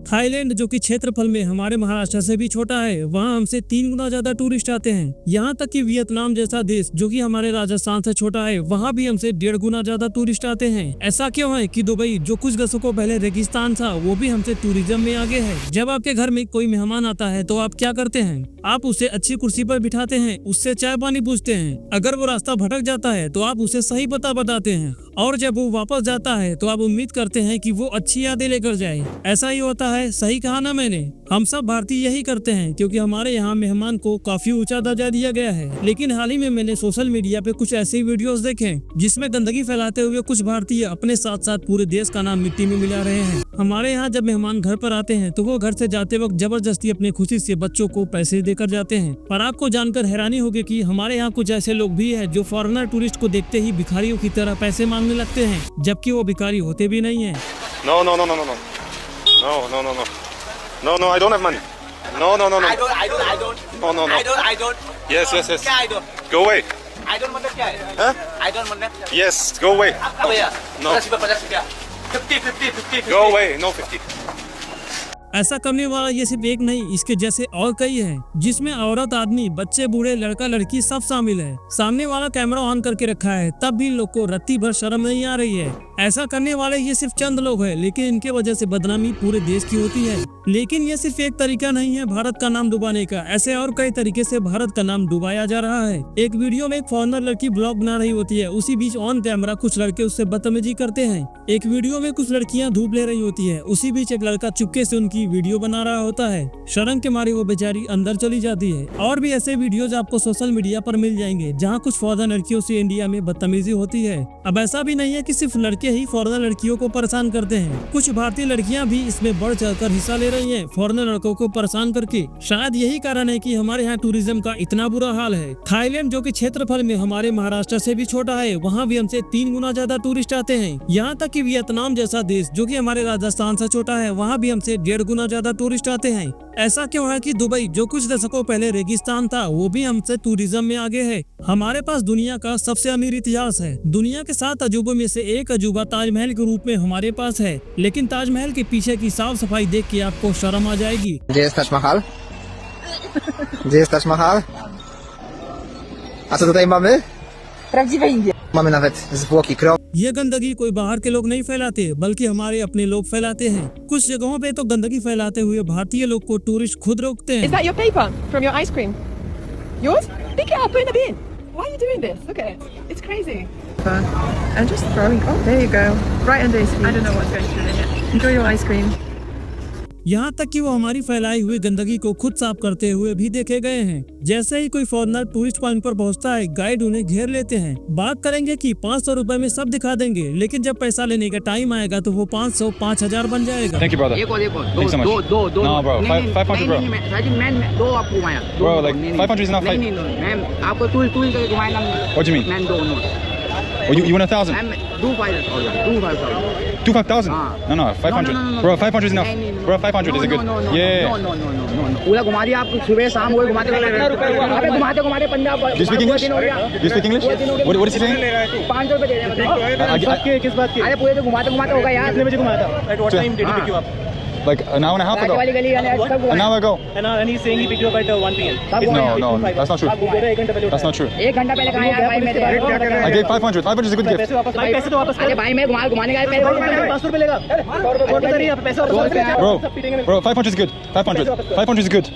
Thailand जो कि क्षेत्रफल में हमारे महाराष्ट्र से भी छोटा है, वहाँ हमसे 3 गुना ज्यादा टूरिस्ट आते हैं। यहाँ तक कि वियतनाम जैसा देश जो कि हमारे राजस्थान से छोटा है, वहाँ भी हमसे 1.5 गुना ज्यादा टूरिस्ट आते हैं। ऐसा क्यों है कि दुबई जो कुछ दशकों पहले रेगिस्तान था, वो भी हमसे टूरिज्म में आगे है। जब आपके घर में कोई मेहमान आता है तो आप क्या करते हैं? आप उसे अच्छी कुर्सी पर बिठाते हैं, उससे चाय पानी पूछते हैं। अगर वो रास्ता भटक जाता है तो आप उसे सही पता बताते हैं, और जब वो वापस जाता है तो आप उम्मीद करते हैं कि वो अच्छी यादें लेकर जाए। ऐसा ही होता है, सही कहा ना मैंने? हम सब भारतीय यही करते हैं, क्योंकि हमारे यहाँ मेहमान को काफी ऊंचा दर्जा दिया गया है। लेकिन हाल ही में मैंने सोशल मीडिया पे कुछ ऐसे वीडियोस देखे जिसमें गंदगी फैलाते हुए कुछ भारतीय अपने साथ साथ पूरे देश का नाम मिट्टी में मिला रहे हैं। हमारे यहाँ जब मेहमान घर पर आते हैं तो वो घर से जाते वक्त जबरदस्ती अपनी खुशी से बच्चों को पैसे देकर जाते हैं। पर आपको जानकर हैरानी होगी कि हमारे यहाँ कुछ ऐसे लोग भी हैं जो फॉरेनर टूरिस्ट को देखते ही भिखारियों की तरह पैसे मांगने लगते हैं, जबकि वो भिखारी होते भी नहीं हैं। No, no, no, no, no, no. No, no, no, no. No, no, I don't have money. No, no, no, no. I don't. No, no, no. I don't. Yes, yes, yes. क्या I don't? Go away. I don't मतलब क्या है? Huh? I don't मतलब? Yes, go away. आपका भैया? No. 50 रुपया। 50. Go away. No 50. ऐसा करने वाला ये सिर्फ एक नहीं, इसके जैसे और कई हैं, जिसमें औरत, आदमी, बच्चे, बूढ़े, लड़का, लड़की सब शामिल है। सामने वाला कैमरा ऑन करके रखा है, तब भी लोग को रत्ती भर शर्म नहीं आ रही है। ऐसा करने वाले ये सिर्फ चंद लोग हैं, लेकिन इनके वजह से बदनामी पूरे देश की होती है। लेकिन ये सिर्फ एक तरीका नहीं है भारत का नाम डुबाने का, ऐसे और कई तरीके से भारत का नाम डुबाया जा रहा है। एक वीडियो में एक फॉरेनर लड़की ब्लॉग बना रही होती है, उसी बीच ऑन कैमरा कुछ लड़के उससे बदतमीजी करते हैं। एक वीडियो में कुछ लड़कियां धूप ले रही होती है, उसी बीच एक लड़का चुपके से उनकी वीडियो बना रहा होता है। शर्म के मारे वो बेचारी अंदर चली जाती है। और भी ऐसे वीडियोज आपको सोशल मीडिया पर मिल जाएंगे जहाँ कुछ फॉरेनर लड़कियों से इंडिया में बदतमीजी होती है। अब ऐसा भी नहीं है कि सिर्फ लड़के ही फॉरेनर लड़कियों को परेशान करते हैं, कुछ भारतीय लड़कियां भी इसमें बढ़ चढ़कर हिस्सा ले रही हैं, फॉरेनर लड़कों को परेशान करके। शायद यही कारण है कि हमारे यहाँ टूरिज्म का इतना बुरा हाल है। थाईलैंड जो कि क्षेत्रफल में हमारे महाराष्ट्र से भी छोटा है, वहाँ भी हमसे 3 गुना ज्यादा टूरिस्ट आते हैं। यहाँ तक कि वियतनाम जैसा देश जो कि हमारे राजस्थान से छोटा है, वहाँ भी हमसे 1.5 गुना ज्यादा टूरिस्ट आते हैं। ऐसा क्यों है कि दुबई जो कुछ दशकों पहले रेगिस्तान था, वो भी हमसे टूरिज्म में आगे है। हमारे पास दुनिया का सबसे अमीर इतिहास है। दुनिया के 7 अजूबों में से एक अजूबा ताजमहल के रूप में हमारे पास है, लेकिन ताजमहल के पीछे की साफ सफाई देख के आपको शर्म आ जाएगी। Gdzie jest Taj Mahal? Gdzie jest Taj Mahal? A co tutaj mamy? Prawdziwe Indie. Mamy nawet zwłoki krowy. ये गंदगी कोई बाहर के लोग नहीं फैलाते, बल्कि हमारे अपने लोग फैलाते हैं। कुछ जगहों पे तो गंदगी फैलाते हुए भारतीय लोग को टूरिस्ट खुद रोकते Is हैं। that your paper from your ice cream? Yours? Pick it up, put it in the bin. Why are you doing this? Look at it. It's crazy. And just throwing. Oh, there you go. Right under his feet. I don't know what's going through it. Enjoy your ice cream. यहाँ तक कि वो हमारी फैलाई हुई गंदगी को खुद साफ करते हुए भी देखे गए हैं। जैसे ही कोई फॉरेनर टूरिस्ट पॉइंट पर पहुँचता है, गाइड उन्हें घेर लेते हैं। बात करेंगे कि 500 रुपए में सब दिखा देंगे, लेकिन जब पैसा लेने का टाइम आएगा तो वो 500 5000 बन जाएगा। Thank you, brother. देखो Thanks so much. दो No, bro. 500, bro. मैम दो आपको घुमाया। Bro, like 500 is not नहीं मैम आपको टूल करके घुमाएगा। What do you mean? Ma'am दो Oh, you want 1,000? Ma'am do 5,000. 5,000? No, 500. No. Bro, 500 is enough. नहीं, Bro, 500 is a good. No. Yeah. No. पूरा घुमा दिया आपको, सुबह शाम वही घुमाते घुमाते Punjab. Do you speak English? Do you speak English? What is he saying? 500 रुपए दे रहे हैं। किस बात की? अरे पूरे तो घुमाते होगा यार। कितने बजे घुमाया था? At what time did he pick you up? Like an hour and a half ago. वाली गली An hour ago. And he's saying he picked you up at 1 p.m. No, that's not true. That's not true. 1 घंटा पहले कहाँ यार भाई मेरे पास? I gave 500. 500 is a good gift. पैसे तो वापस अरे भाई मैं घुमाने का पहले 500 रुपए लेगा। पैसे वापस Bro, 500 is good. 500 is good.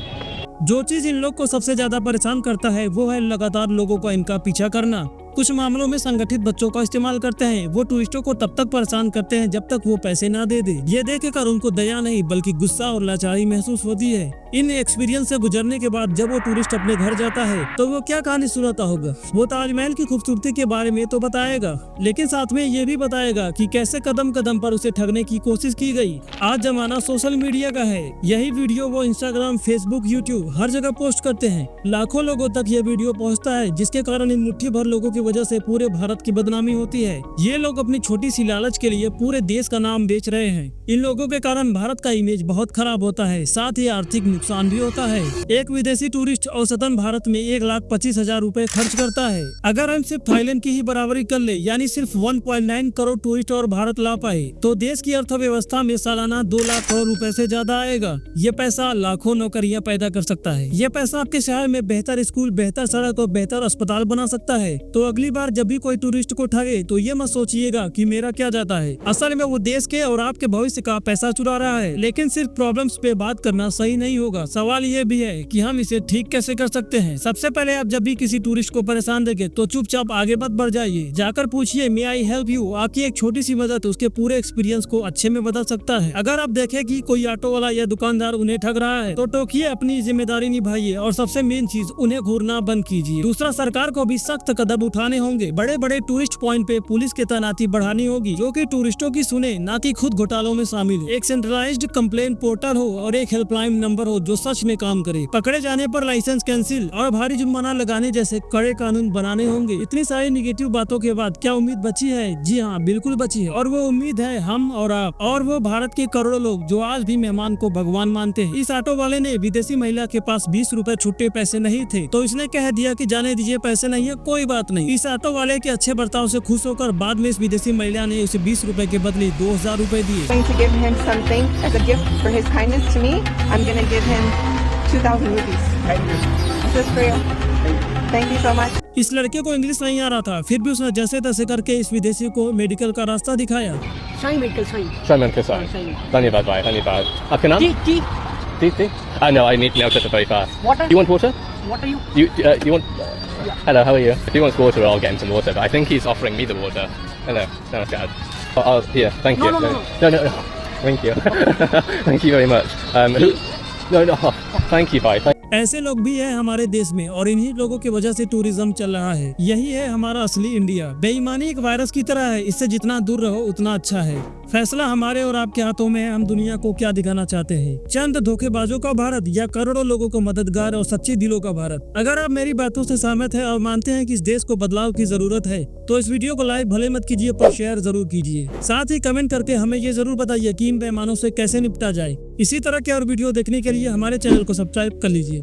जो चीज इन लोग को सबसे ज्यादा परेशान करता है वो है लगातार लोगों का इनका पीछा करना। कुछ मामलों में संगठित बच्चों का इस्तेमाल करते हैं। वो टूरिस्टों को तब तक परेशान करते हैं जब तक वो पैसे ना दे दे। ये देखकर उनको दया नहीं बल्कि गुस्सा और लाचारी महसूस होती है। इन एक्सपीरियंस से गुजरने के बाद जब वो टूरिस्ट अपने घर जाता है तो वो क्या कहानी सुनाता होगा? वो ताजमहल की खूबसूरती के बारे में तो बताएगा, लेकिन साथ में ये भी बताएगा कि कैसे कदम कदम पर उसे ठगने की कोशिश की गई। आज जमाना सोशल मीडिया का है। यही वीडियो वो इंस्टाग्राम, फेसबुक, यूट्यूब हर जगह पोस्ट करते हैं। लाखों लोगों तक ये वीडियो पहुँचता है, जिसके कारण इन मुट्ठी भर लोगों की वजह से पूरे भारत की बदनामी होती है। ये लोग अपनी छोटी सी लालच के लिए पूरे देश का नाम बेच रहे हैं। इन लोगों के कारण भारत का इमेज बहुत खराब होता है, साथ ही आर्थिक नुकसान भी होता है। एक विदेशी टूरिस्ट औसतन भारत में 1,25,000 रुपए खर्च करता है। अगर हम सिर्फ थाईलैंड की ही बराबरी कर ले, यानी सिर्फ 1.9 करोड़ टूरिस्ट और भारत ला पाए, तो देश की अर्थव्यवस्था में सालाना 2 लाख करोड़ रुपए से ज्यादा आएगा। ये पैसा लाखों नौकरियां पैदा कर सकता है। ये पैसा आपके शहर में बेहतर स्कूल, बेहतर सड़क और बेहतर अस्पताल बना सकता है। तो अगली बार जब भी कोई टूरिस्ट को ठगे तो ये मत सोचिएगा कि मेरा क्या जाता है। असल में वो देश के और आपके भविष्य का पैसा चुरा रहा है। लेकिन सिर्फ प्रॉब्लम्स पे बात करना सही नहीं होगा। सवाल ये भी है कि हम इसे ठीक कैसे कर सकते हैं। सबसे पहले आप जब भी किसी टूरिस्ट को परेशान देखें तो चुपचाप आगे मत बढ़ जाइए, जाकर पूछिए मे आई हेल्प यू। आपकी एक छोटी सी मदद उसके पूरे एक्सपीरियंस को अच्छे में बदल सकता है। अगर आप देखें कि कोई ऑटो वाला या दुकानदार उन्हें ठग रहा है तो टोकिए, अपनी जिम्मेदारी निभाइए और सबसे मेन चीज उन्हें घूरना बंद कीजिए। दूसरा, सरकार को भी सख्त कदम उठाने होंगे। बड़े बड़े टूरिस्ट पॉइंट पे पुलिस की तैनाती बढ़ानी होगी जो कि टूरिस्टों की सुने, ना कि खुद घोटालों में शामिल हो। एक सेंट्रलाइज्ड कंप्लेंट पोर्टल हो और एक हेल्पलाइन नंबर हो जो सच में काम करे। पकड़े जाने पर लाइसेंस कैंसिल और भारी जुर्माना लगाने जैसे कड़े कानून बनाने होंगे। इतनी सारी निगेटिव बातों के बाद क्या उम्मीद बची है? जी हाँ, बिल्कुल बची है। और वो उम्मीद है हम और आप और वो भारत के करोड़ों लोग जो आज भी मेहमान को भगवान मानते हैं। इस ऑटो वाले ने विदेशी महिला के पास 20 रुपए छुट्टे पैसे नहीं थे तो इसने कह दिया कि जाने दीजिए, पैसे नहीं है, कोई बात नहीं। इस ऑटो वाले के अच्छे बर्ताव से खुश होकर बाद में इस विदेशी महिला ने उसे 20 रुपए के बदले 2,000 रुपए दिए। Going to give him something as a gift for his kindness to me. I'm going to give him 2,000 rupees. This is for you. Thank you so much. इस लड़के को इंग्लिश नहीं आ रहा था, फिर भी उसने जैसे तैसे करके इस विदेशी को मेडिकल का रास्ता दिखाया। शाही मेडिकल शाही Simon Kasai. धन्यवाद भाई, धन्यवाद। आपका नाम? T Tea? No, I need milk very fast. Water? You want water? What are you You want? Hello, how are you? If he wants water, I'll get him some water. But I think he's offering me the water. Hello, namaskar. Oh, here, thank you. No. Thank you. Thank you very much. No. Thank you, bye. ऐसे लोग भी हैं हमारे देश में और इन्हीं लोगों की वजह से टूरिज्म चल रहा है। यही है हमारा असली इंडिया। बेईमानी एक वायरस की तरह है, इससे जितना दूर रहो उतना अच्छा है। फैसला हमारे और आपके हाथों में है, हम दुनिया को क्या दिखाना चाहते हैं। चंद धोखेबाजों का भारत या करोड़ों लोगों को मददगार और सच्चे दिलों का भारत। अगर आप मेरी बातों से सहमत है और मानते हैं कि इस देश को बदलाव की जरूरत है तो इस वीडियो को लाइक भले मत कीजिए पर शेयर जरूर कीजिए। साथ ही कमेंट करके हमें ये जरूर बताइए कि इन बेईमानों से कैसे निपटा जाए। इसी तरह के और वीडियो देखने के लिए हमारे चैनल को सब्सक्राइब कर लीजिए।